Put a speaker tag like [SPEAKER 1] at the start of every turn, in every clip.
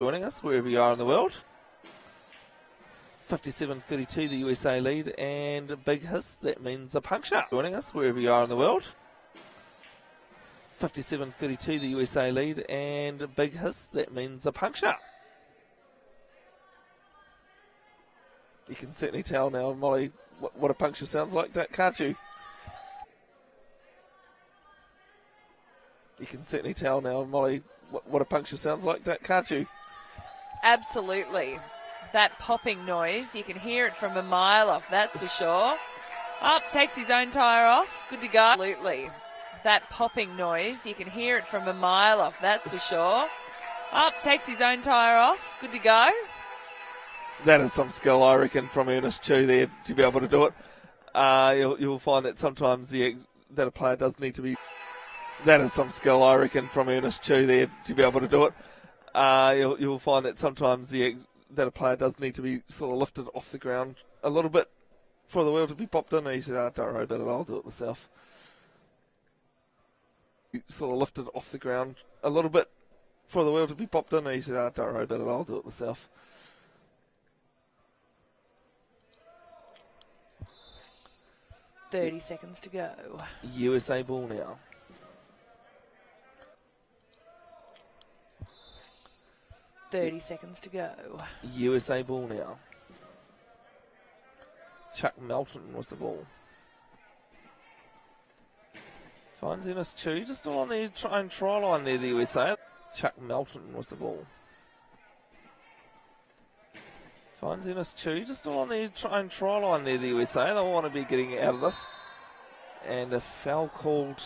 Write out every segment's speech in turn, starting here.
[SPEAKER 1] Joining us wherever you are in the world. 57-32 the USA lead, and a big hiss, that means a puncture. Joining us wherever you are in the world. 57-32 the USA lead, and a big hiss, that means a puncture. You can certainly tell now, Molly, what a puncture sounds like, can't you? You can certainly tell now, Molly, what a puncture sounds like, can't you?
[SPEAKER 2] Absolutely. That popping noise, you can hear it from a mile off, that's for sure. Up, takes his own tyre off. Good to go. Absolutely. That popping noise, you can hear it from a mile off, that's for sure. Up, takes his own tyre off. Good to go.
[SPEAKER 1] That is some skill, I reckon, from Ernest Chu there to be able to do it. You'll find that sometimes that a player does need to be. That is some skill, I reckon, from Ernest Chu there to be able to do it. You'll find that sometimes that a player does need to be sort of lifted off the ground a little bit for the wheel to be popped in. And he said, don't worry about it, I'll do it myself. Sort of lifted off the ground a little bit for the wheel to be popped in. And he said, don't worry about it, I'll do it myself.
[SPEAKER 2] .30 seconds to go.
[SPEAKER 1] USA ball now.
[SPEAKER 2] .30 seconds to go.
[SPEAKER 1] USA ball now. Chuck Melton with the ball. Finds Ernest Chu just on the try line there, the USA. Chuck Melton with the ball. Finds Ernest Chu just on the try line there, the USA. They'll want to be getting out of this. And a foul called.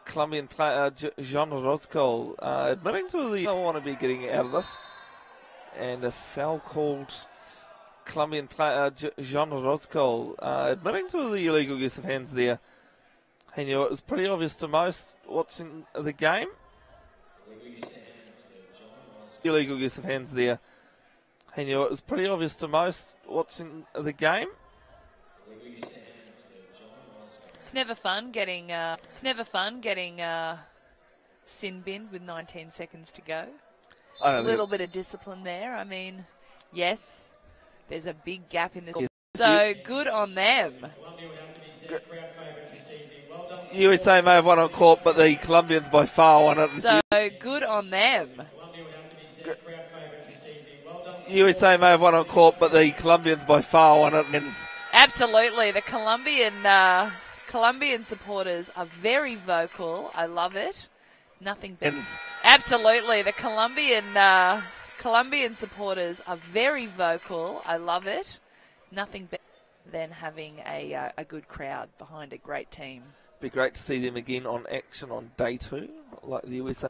[SPEAKER 1] Colombian player Jean Roscoe admitting to the. They'll want to be getting out of this. And a foul called. Colombian player Jean Roscoe admitting to the illegal use of hands there. He knew it was pretty obvious to most watching the game. Illegal use of hands there. He knew it was pretty obvious to most watching the game.
[SPEAKER 2] It's never fun getting sin binned with 19 seconds to go. A little bit of discipline there. I mean, yes, there's a big gap in the. So good on them.
[SPEAKER 1] USA may have won on court, but the Colombians by far won it.
[SPEAKER 2] So good on them.
[SPEAKER 1] USA may have won on court, but the Colombians by far won it.
[SPEAKER 2] Absolutely, the Colombian supporters are very vocal. I love it. Nothing better. Absolutely, the Colombian supporters are very vocal. I love it. Nothing better than having a good crowd behind a great team.
[SPEAKER 1] Be great to see them again on action on day 2, like the USA.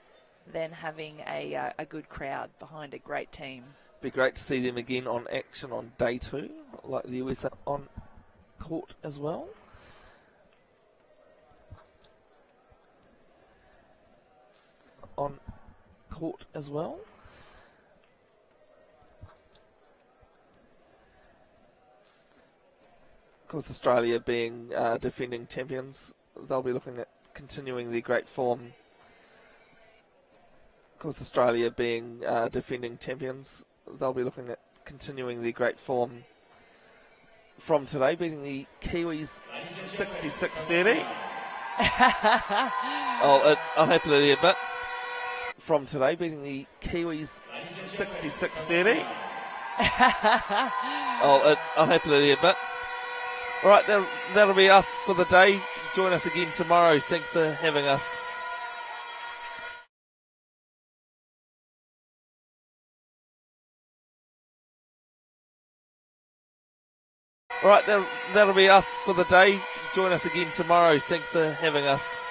[SPEAKER 2] Then having a good crowd behind a great team.
[SPEAKER 1] Be great to see them again on action on day 2, like the USA on court as well. On court as well. Of course, Australia being defending champions, they'll be looking at continuing their great form. Of course, Australia being defending champions, they'll be looking at continuing their great form from today, beating the Kiwis 66-30. I'll happily admit. From today, beating the Kiwis 66-30. I'll happily admit. All right, that'll be us for the day. Join us again tomorrow. Thanks for having us. All right, that'll be us for the day. Join us again tomorrow. Thanks for having us.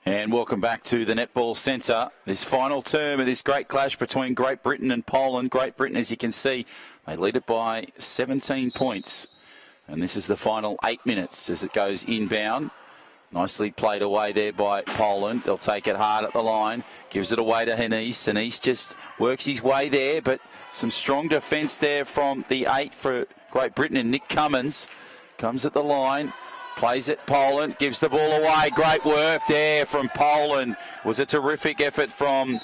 [SPEAKER 3] And welcome back to the Netball Centre. This final term of this great clash between Great Britain and Poland. Great Britain, as you can see, they lead it by 17 points. And this is the final 8 minutes as it goes inbound. Nicely played away there by Poland. They'll take it hard at the line. Gives it away to Henise. Henise just works his way there, but some strong defence there from the 8 for Great Britain. And Nick Cummins comes at the line. Plays it, Poland, gives the ball away. Great work there from Poland. Was a terrific effort from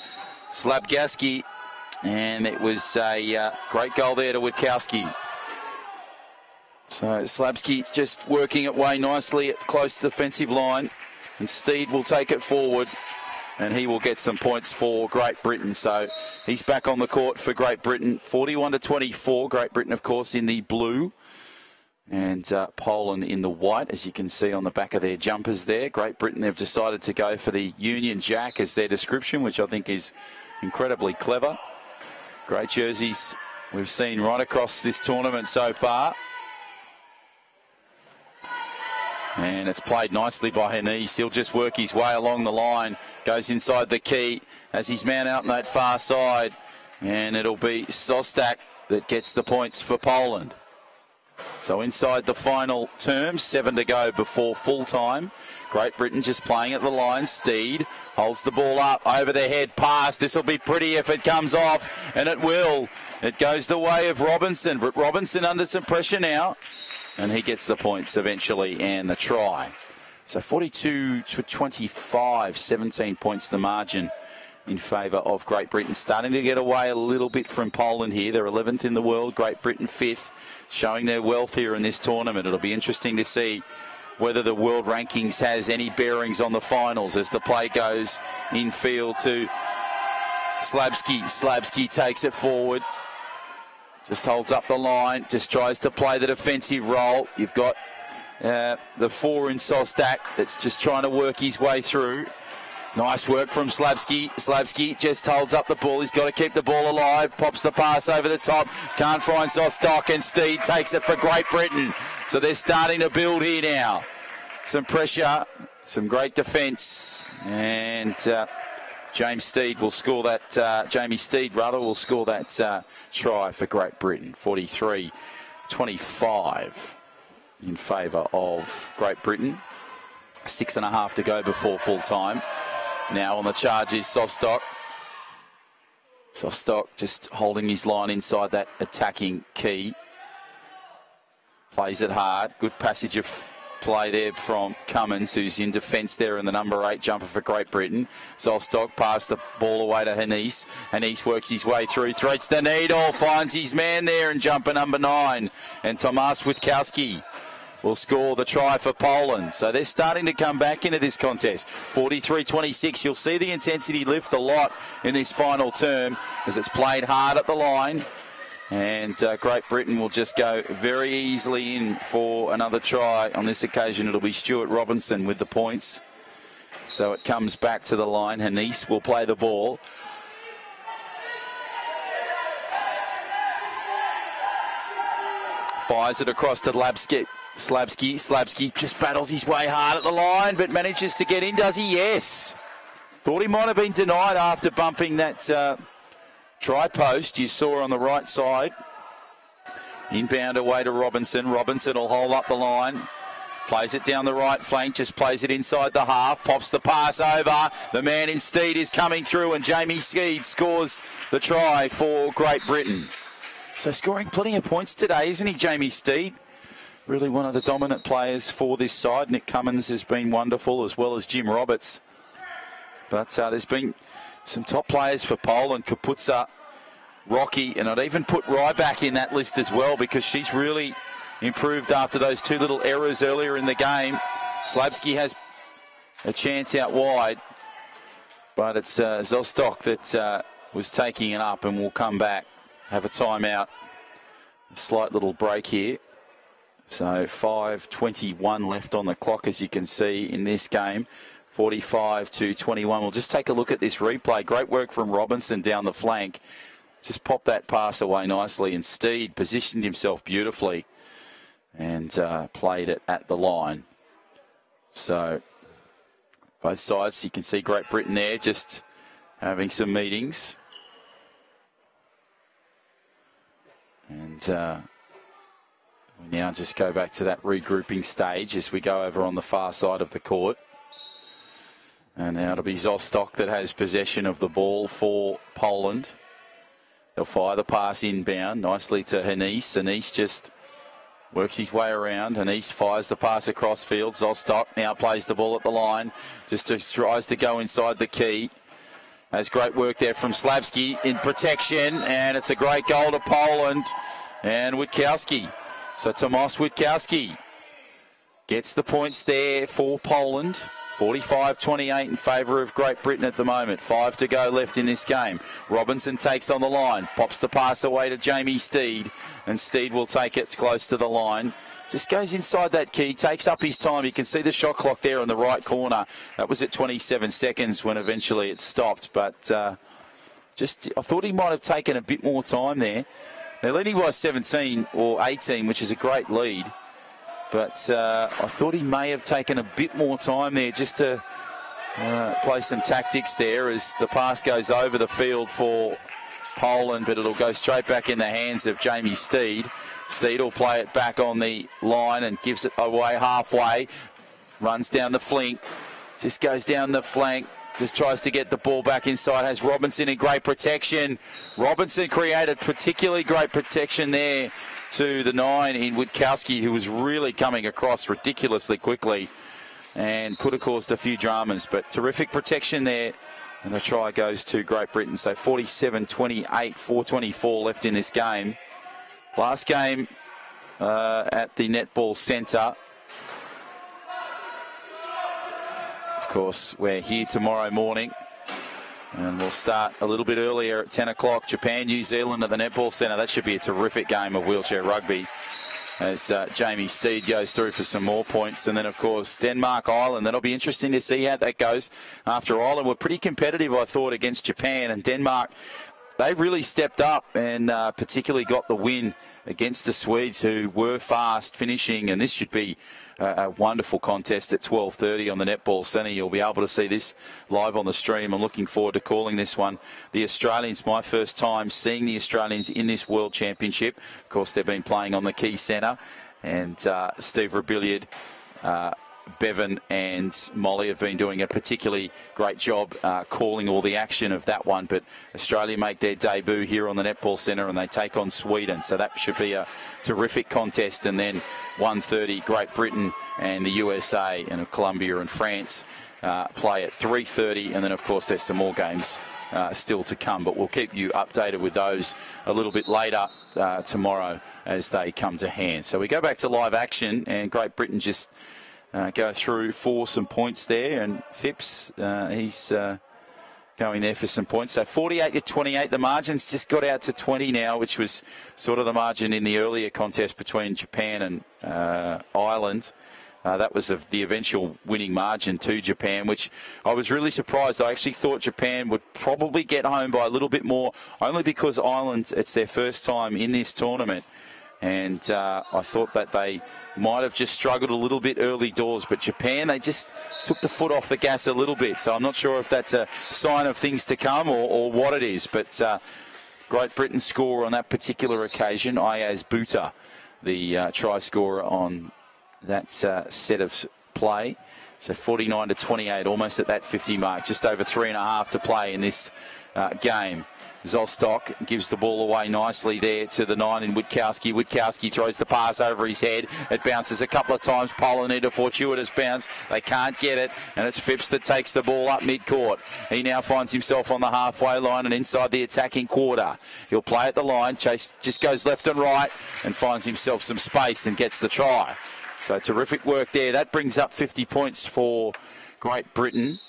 [SPEAKER 3] Slabgaski. And it was a great goal there to Witkowski. So Slabski just working it way nicely at close defensive line. And Steed will take it forward. And he will get some points for Great Britain. So he's back on the court for Great Britain. 41-24. Great Britain, of course, in the blue. And Poland in the white, as you can see on the back of their jumpers there. Great Britain, they've decided to go for the Union Jack as their description, which I think is incredibly clever. Great jerseys we've seen right across this tournament so far. And it's played nicely by Henise. He'll just work his way along the line. Goes inside the key as his man out on that far side. And it'll be Sostak that gets the points for Poland. So inside the final term, 7 to go before full time. Great Britain just playing at the line. Steed holds the ball up over their head. Pass. This will be pretty if it comes off, and it will. It goes the way of Robinson, but Robinson under some pressure now, and he gets the points eventually and the try. So 42-25, 17 points the margin in favour of Great Britain. Starting to get away a little bit from Poland here. They're 11th in the world. Great Britain 5th. Showing their wealth here in this tournament. It'll be interesting to see whether the world rankings has any bearings on the finals as the play goes in field to Slabski. Slabski takes it forward. Just holds up the line. Just tries to play the defensive role. You've got the 4 in Sostak that's just trying to work his way through. Nice work from Slabski. Slabski just holds up the ball. He's got to keep the ball alive. Pops the pass over the top. Can't find Sostak, and Steed takes it for Great Britain. So they're starting to build here now. Some pressure, some great defence, and Jamie Steed will score that try for Great Britain. 43-25 in favour of Great Britain. 6.5 to go before full time. Now on the charge is Sostak. Sostak just holding his line inside that attacking key. Plays it hard. Good passage of play there from Cummins, who's in defence there in the number 8 jumper for Great Britain. Sostak passed the ball away to Henise. Henise works his way through, threads the needle, finds his man there in jumper number 9. And Tomasz Witkowski will score the try for Poland. So they're starting to come back into this contest. 43-26. You'll see the intensity lift a lot in this final term as it's played hard at the line. And Great Britain will just go very easily in for another try. On this occasion, it'll be Stuart Robinson with the points. So it comes back to the line. Henise will play the ball. Fires it across to Slabski just battles his way hard at the line, but manages to get in, does he? Yes. Thought he might have been denied after bumping that try post you saw on the right side. Inbound away to Robinson. Robinson will hold up the line. Plays it down the right flank, just plays it inside the half, pops the pass over. The man in Steed is coming through, and Jamie Steed scores the try for Great Britain. So scoring plenty of points today, isn't he, Jamie Steed? Really one of the dominant players for this side. Nick Cummins has been wonderful, as well as Jim Roberts. But there's been some top players for Poland. Kaputsa, Rocky, and I'd even put Ryback in that list as well, because she's really improved after those 2 little errors earlier in the game. Slabski has a chance out wide, but it's Sostak that was taking it up and will come back. Have a timeout. A slight little break here. So 5:21 left on the clock, as you can see in this game. 45-21. We'll just take a look at this replay. Great work from Robinson down the flank. Just popped that pass away nicely, and Steed positioned himself beautifully and played it at the line. So both sides. You can see Great Britain there just having some meetings. And we now just go back to that regrouping stage as we go over on the far side of the court. And now it'll be Zostak that has possession of the ball for Poland. They'll fire the pass inbound nicely to Hanise. Hanise just works his way around. Hanise fires the pass across field. Zostak now plays the ball at the line. Just tries to go inside the key. Has great work there from Slabski in protection. And it's a great goal to Poland. And Witkowski. So Tomasz Witkowski gets the points there for Poland. 45-28 in favour of Great Britain at the moment. 5 to go left in this game. Robinson takes on the line. Pops the pass away to Jamie Steed. And Steed will take it close to the line. Just goes inside that key. Takes up his time. You can see the shot clock there in the right corner. That was at 27 seconds when eventually it stopped. But I thought he might have taken a bit more time there. They're leading by 17 or 18, which is a great lead. But I thought he may have taken a bit more time there just to play some tactics there as the pass goes over the field for Poland, but it'll go straight back in the hands of Jamie Steed. Steed will play it back on the line and gives it away halfway. Runs down the flank. Just goes down the flank. Just tries to get the ball back inside. Has Robinson in great protection. Robinson created particularly great protection there to the 9 in Witkowski, who was really coming across ridiculously quickly and could have caused a few dramas. But terrific protection there. And the try goes to Great Britain. So 47-28, 4:24 left in this game. Last game at the Netball Centre. Of course, we're here tomorrow morning. And we'll start a little bit earlier at 10 o'clock. Japan, New Zealand at the Netball Centre. That should be a terrific game of wheelchair rugby as Jamie Steed goes through for some more points. And then, of course, Denmark, Ireland. That'll be interesting to see how that goes. After Ireland were pretty competitive, I thought, against Japan. And Denmark, they really stepped up and particularly got the win against the Swedes, who were fast finishing. And this should be a wonderful contest at 12:30 on the Netball Centre. You'll be able to see this live on the stream. I'm looking forward to calling this one. The Australians, my first time seeing the Australians in this World Championship. Of course, they've been playing on the Key Centre. And Steve Rebilliard, Bevan and Molly have been doing a particularly great job calling all the action of that one. But Australia make their debut here on the Netball Centre and they take on Sweden. So that should be a terrific contest. And then 1:30, Great Britain and the USA and Colombia and France play at 3:30. And then, of course, there's some more games still to come. But we'll keep you updated with those a little bit later tomorrow as they come to hand. So we go back to live action and Great Britain just go through for some points there, and Phipps, he's going there for some points. So 48-28, the margin's just got out to 20 now, which was sort of the margin in the earlier contest between Japan and Ireland. That was the eventual winning margin to Japan, which I was really surprised. I actually thought Japan would probably get home by a little bit more, only because Ireland, it's their first time in this tournament. And I thought that they might have just struggled a little bit early doors. But Japan, they just took the foot off the gas a little bit. So I'm not sure if that's a sign of things to come or what it is. But Great Britain score on that particular occasion. Ayaz Buta, the try scorer on that set of play. So 49-28, almost at that 50 mark. Just over 3.5 to play in this game. Zostak gives the ball away nicely there to the 9 in Witkowski. Witkowski throws the pass over his head. It bounces a couple of times. Poland need a fortuitous bounce. They can't get it, and it's Phipps that takes the ball up mid-court. He now finds himself on the halfway line and inside the attacking quarter. He'll play at the line. Chase just goes left and right and finds himself some space and gets the try. So terrific work there. That brings up 50 points for Great Britain.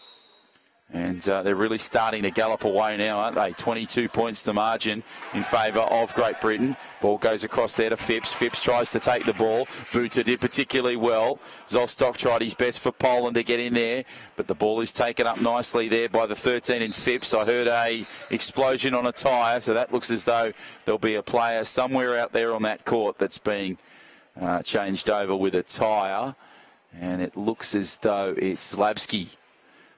[SPEAKER 3] And they're really starting to gallop away now, aren't they? 22 points the margin in favour of Great Britain. Ball goes across there to Phipps. Phipps tries to take the ball. Buta did particularly well. Zostak tried his best for Poland to get in there, but the ball is taken up nicely there by the 13 in Phipps. I heard a explosion on a tyre, so that looks as though there'll be a player somewhere out there on that court that's being changed over with a tyre. And it looks as though it's Slabski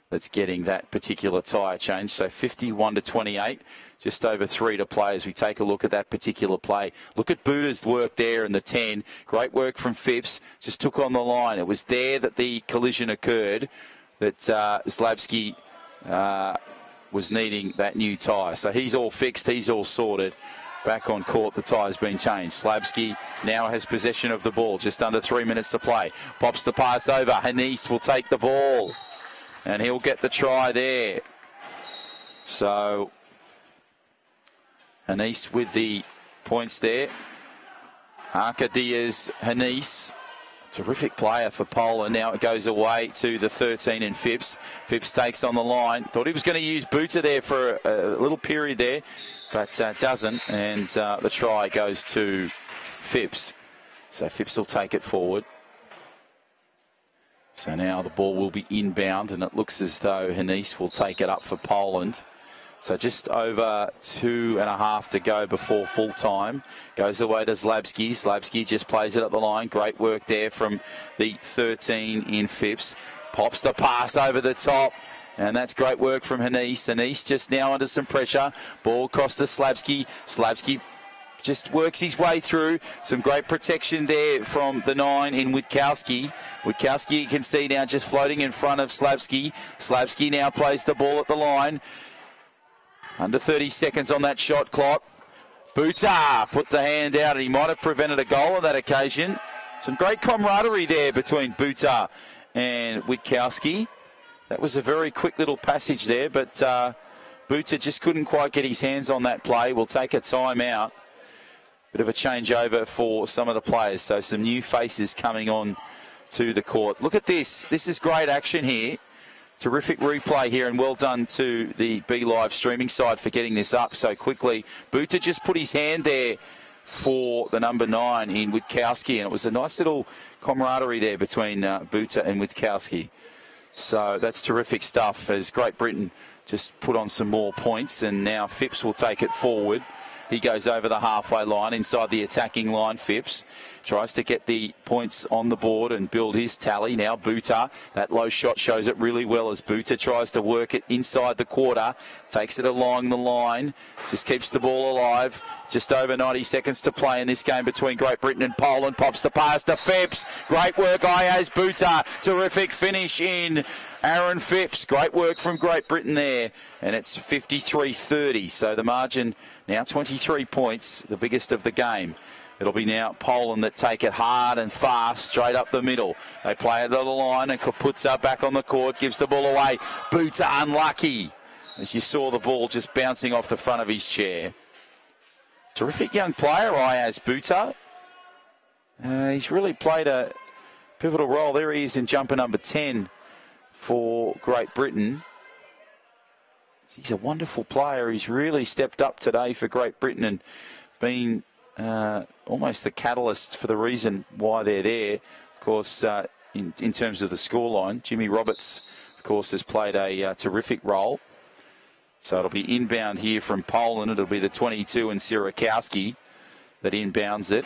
[SPEAKER 3] that's getting that particular tyre change. So 51-28, just over 3 to play as we take a look at that particular play. Look at Buddha's work there in the 10. Great work from Phipps. Just took on the line. It was there that the collision occurred, that Slabsky was needing that new tyre. So he's all fixed. He's all sorted. Back on court, the tyre's been changed. Slabsky now has possession of the ball. Just under 3 minutes to play. Pops the pass over. Hanise will take the ball. And he'll get the try there. So, Hanise with the points there. Arcadias Hanise, terrific player for Poland. Now it goes away to the 13 in Phipps. Phipps takes on the line. Thought he was going to use Buta there for a little period there, but doesn't. And the try goes to Phipps. So Phipps will take it forward. So now the ball will be inbound, and it looks as though Hanise will take it up for Poland. So just over 2.5 to go before full time. Goes away to Slabsky. Slabsky just plays it up the line. Great work there from the 13 in Phipps. Pops the pass over the top. And that's great work from Hanise. Hanise just now under some pressure. Ball across to Slabsky. Slabsky just works his way through. Some great protection there from the 9 in Witkowski. Witkowski, you can see now just floating in front of Slabsky. Slabsky now plays the ball at the line. Under 30 seconds on that shot clock. Buta put the hand out, and he might have prevented a goal on that occasion. Some great camaraderie there between Buta and Witkowski. That was a very quick little passage there, but Buta just couldn't quite get his hands on that play. We'll take a timeout. Bit of a changeover for some of the players. So some new faces coming on to the court. Look at this. This is great action here. Terrific replay here, and well done to the B Live streaming side for getting this up so quickly. Buta just put his hand there for the number 9 in Witkowski, and it was a nice little camaraderie there between Buta and Witkowski. So that's terrific stuff as Great Britain just put on some more points, and now Phipps will take it forward. He goes over the halfway line, inside the attacking line. Phipps tries to get the points on the board and build his tally. Now Buta, that low shot shows it really well as Buta tries to work it inside the quarter. Takes it along the line, just keeps the ball alive. Just over 90 seconds to play in this game between Great Britain and Poland. Pops the pass to Phipps. Great work, Ayaz Buta. Terrific finish in Aaron Phipps. Great work from Great Britain there. And it's 53-30. So the margin now 23 points, the biggest of the game. It'll be now Poland that take it hard and fast, straight up the middle. They play it to the line, and Kaputsa back on the court, gives the ball away. Buta unlucky, as you saw the ball just bouncing off the front of his chair. Terrific young player, Ayaz Buta. He's really played a pivotal role. There he is in jumper number 10 for Great Britain. He's a wonderful player. He's really stepped up today for Great Britain and been almost the catalyst for the reason why they're there. Of course, in terms of the scoreline, Jimmy Roberts, of course, has played a terrific role. So it'll be inbound here from Poland. It'll be the 22 and Sierakowski that inbounds it.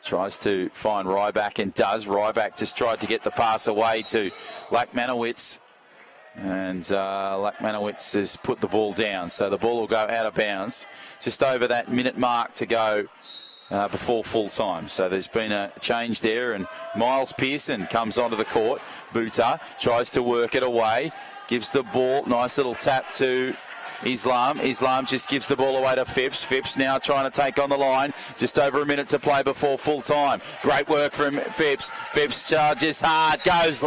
[SPEAKER 3] Tries to find Ryback and does. Ryback just tried to get the pass away to Lakmanowicz. And Lakmanowicz has put the ball down. So the ball will go out of bounds. Just over that minute mark to go before full time. So there's been a change there. And Miles Pearson comes onto the court. Buta tries to work it away. Gives the ball, nice little tap to Islam. Islam just gives the ball away to Phipps. Phipps now trying to take on the line. Just over a minute to play before full time. Great work from Phipps. Phipps charges hard, goes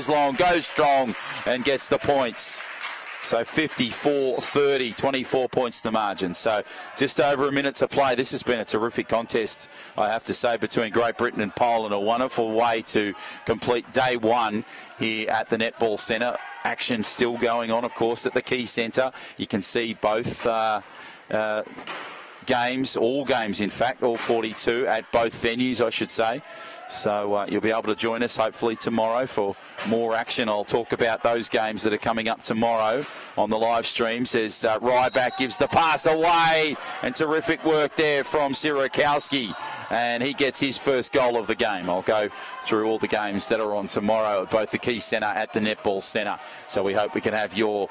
[SPEAKER 3] long, goes strong, and gets the points. So 54-30, 24 points the margin. So just over a minute to play. This has been a terrific contest, I have to say, between Great Britain and Poland. A wonderful way to complete day one here at the Netball Centre. Action still going on, of course, at the Key Centre. You can see both games, all games in fact, all 42 at both venues, I should say. So you'll be able to join us hopefully tomorrow for more action. I'll talk about those games that are coming up tomorrow on the live streams as Ryback gives the pass away, and terrific work there from Sirakowski, and he gets his first goal of the game. I'll go through all the games that are on tomorrow at both the Key Centre at the Netball Centre. So we hope we can have your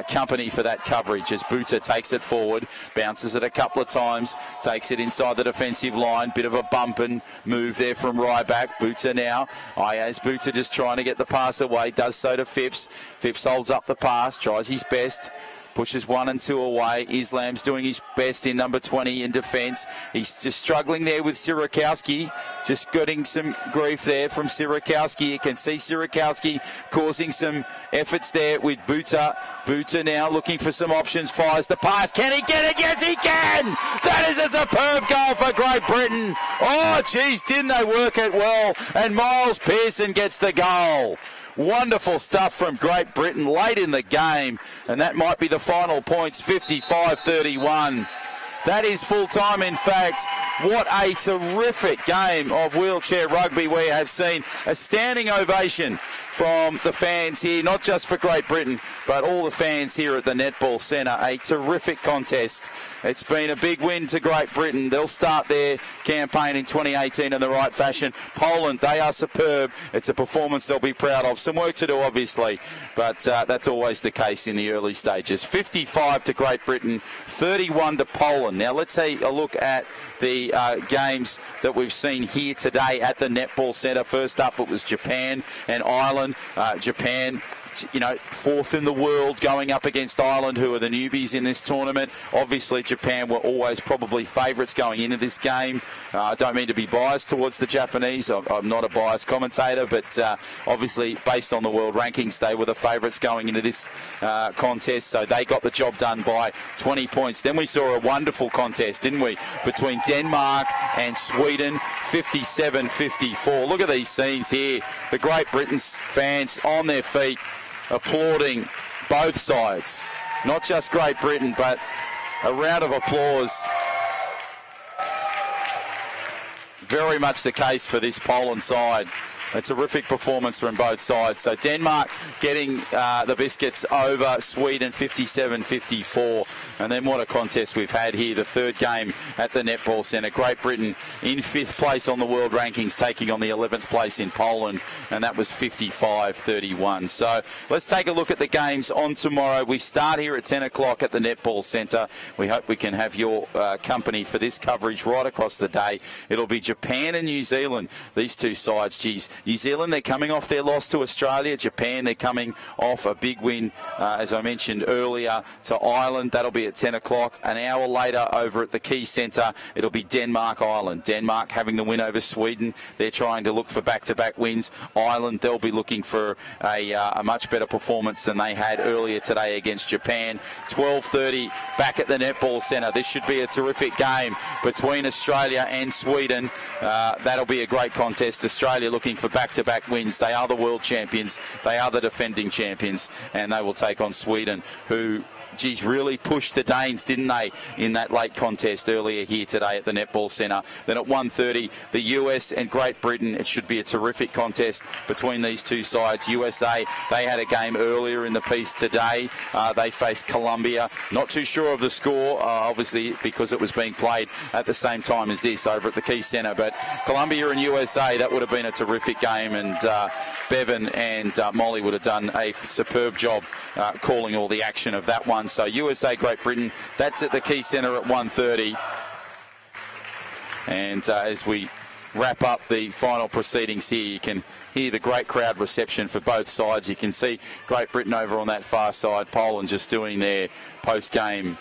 [SPEAKER 3] company for that coverage as Buta takes it forward, bounces it a couple of times, takes it inside the defensive line. Bit of a bump and move there from Ryback. Buta now. Ayaz Buta just trying to get the pass away, does so to Phipps. Phipps holds up the pass, tries his best. Pushes 1 and 2 away. Islam's doing his best in number 20 in defence. He's just struggling there with Sirakowski. Just getting some grief there from Sirakowski. You can see Sirakowski causing some efforts there with Buta. Buta now looking for some options. Fires the pass. Can he get it? Yes, he can! That is a superb goal for Great Britain. Oh, geez, didn't they work it well? And Miles Pearson gets the goal. Wonderful stuff from Great Britain late in the game, and that might be the final points, 55-31. That is full time, in fact. What a terrific game of wheelchair rugby we have seen. A standing ovation from the fans here, not just for Great Britain, but all the fans here at the Netball Centre. A terrific contest. It's been a big win to Great Britain. They'll start their campaign in 2018 in the right fashion. Poland, they are superb. It's a performance they'll be proud of. Some work to do, obviously, but that's always the case in the early stages. 55 to Great Britain, 31 to Poland. Now let's take a look at the games that we've seen here today at the Netball Centre. First up, it was Japan and Ireland. Japan, you know, fourth in the world, going up against Ireland, who are the newbies in this tournament. Obviously, Japan were always probably favourites going into this game. I don't mean to be biased towards the Japanese. I'm not a biased commentator, but obviously, based on the world rankings, they were the favourites going into this contest. So they got the job done by 20 points. Then we saw a wonderful contest, didn't we, between Denmark and Sweden, 57-54. Look at these scenes here. The Great Britain's fans on their feet, applauding both sides. Not just Great Britain, but a round of applause. Very much the case for this Poland side. A terrific performance from both sides. So Denmark getting the biscuits over Sweden, 57-54. And then what a contest we've had here. The third game at the Netball Centre. Great Britain in 5th place on the world rankings, taking on the 11th place in Poland. And that was 55-31. So let's take a look at the games on tomorrow. We start here at 10 o'clock at the Netball Centre. We hope we can have your company for this coverage right across the day. It'll be Japan and New Zealand. These two sides, geez. New Zealand, they're coming off their loss to Australia. Japan, they're coming off a big win, as I mentioned earlier, to Ireland. That'll be at 10 o'clock. An hour later, over at the Key Centre, it'll be Denmark-Ireland. Denmark having the win over Sweden. They're trying to look for back-to-back wins. Ireland, they'll be looking for a much better performance than they had earlier today against Japan. 12:30 back at the Netball Centre. This should be a terrific game between Australia and Sweden. That'll be a great contest. Australia looking for back-to-back wins. They are the world champions. They are the defending champions, and they will take on Sweden, who, geez, really pushed the Danes, didn't they, in that late contest earlier here today at the Netball Centre. Then at 1:30, the US and Great Britain. It should be a terrific contest between these two sides. USA, they had a game earlier in the piece today. They faced Colombia. Not too sure of the score, obviously, because it was being played at the same time as this over at the Key Centre. But Colombia and USA, that would have been a terrific game, and Bevan and Molly would have done a superb job calling all the action of that one. So USA, Great Britain, that's at the Key Centre at 1:30. And as we wrap up the final proceedings here, you can hear the great crowd reception for both sides. You can see Great Britain over on that far side, Poland just doing their post-game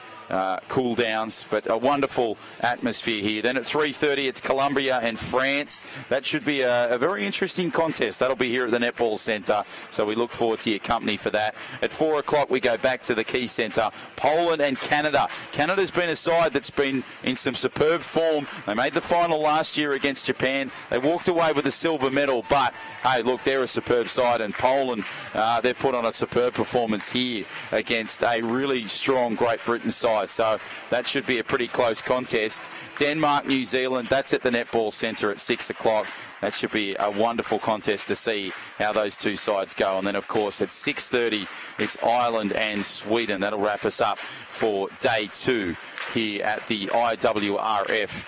[SPEAKER 3] cool downs, but a wonderful atmosphere here. Then at 3:30, it's Colombia and France. That should be a very interesting contest. That'll be here at the Netball Centre, so we look forward to your company for that. At 4 o'clock, we go back to the Key Centre. Poland and Canada. Canada's been a side that's been in some superb form. They made the final last year against Japan. They walked away with a silver medal, but hey, look, they're a superb side, and Poland, they've put on a superb performance here against a really strong Great Britain side. sides. So that should be a pretty close contest. Denmark, New Zealand, that's at the Netball Centre at 6 o'clock. That should be a wonderful contest to see how those two sides go. And then, of course, at 6:30, it's Ireland and Sweden. That'll wrap us up for day 2 here at the IWRF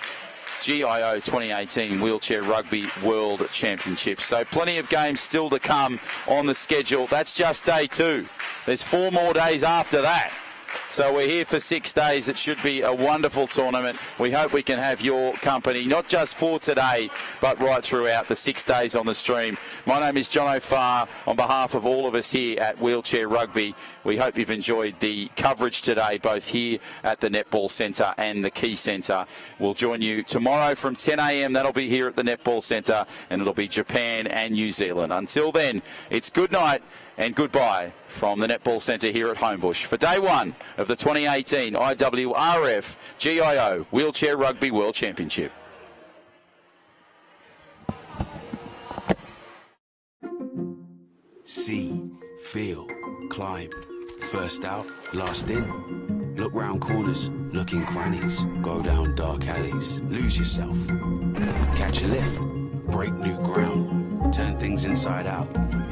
[SPEAKER 3] GIO 2018 Wheelchair Rugby World Championship. So plenty of games still to come on the schedule. That's just day 2. There's 4 more days after that. So we're here for 6 days. It should be a wonderful tournament. We hope we can have your company, not just for today, but right throughout the 6 days on the stream. My name is John O'Farr. On behalf of all of us here at Wheelchair Rugby, we hope you've enjoyed the coverage today, both here at the Netball Centre and the Key Centre. We'll join you tomorrow from 10 a.m. That'll be here at the Netball Centre, and it'll be Japan and New Zealand. Until then, it's good night and goodbye from the Netball Centre here at Homebush for day 1 of the 2018 IWRF GIO Wheelchair Rugby World Championship.
[SPEAKER 4] See, feel, climb. First out, last in. Look round corners, look in crannies. Go down dark alleys, lose yourself. Catch a lift, break new ground. Turn things inside out.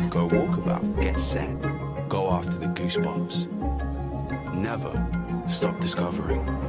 [SPEAKER 4] Go walkabout, get set. Go after the goosebumps. Never stop discovering.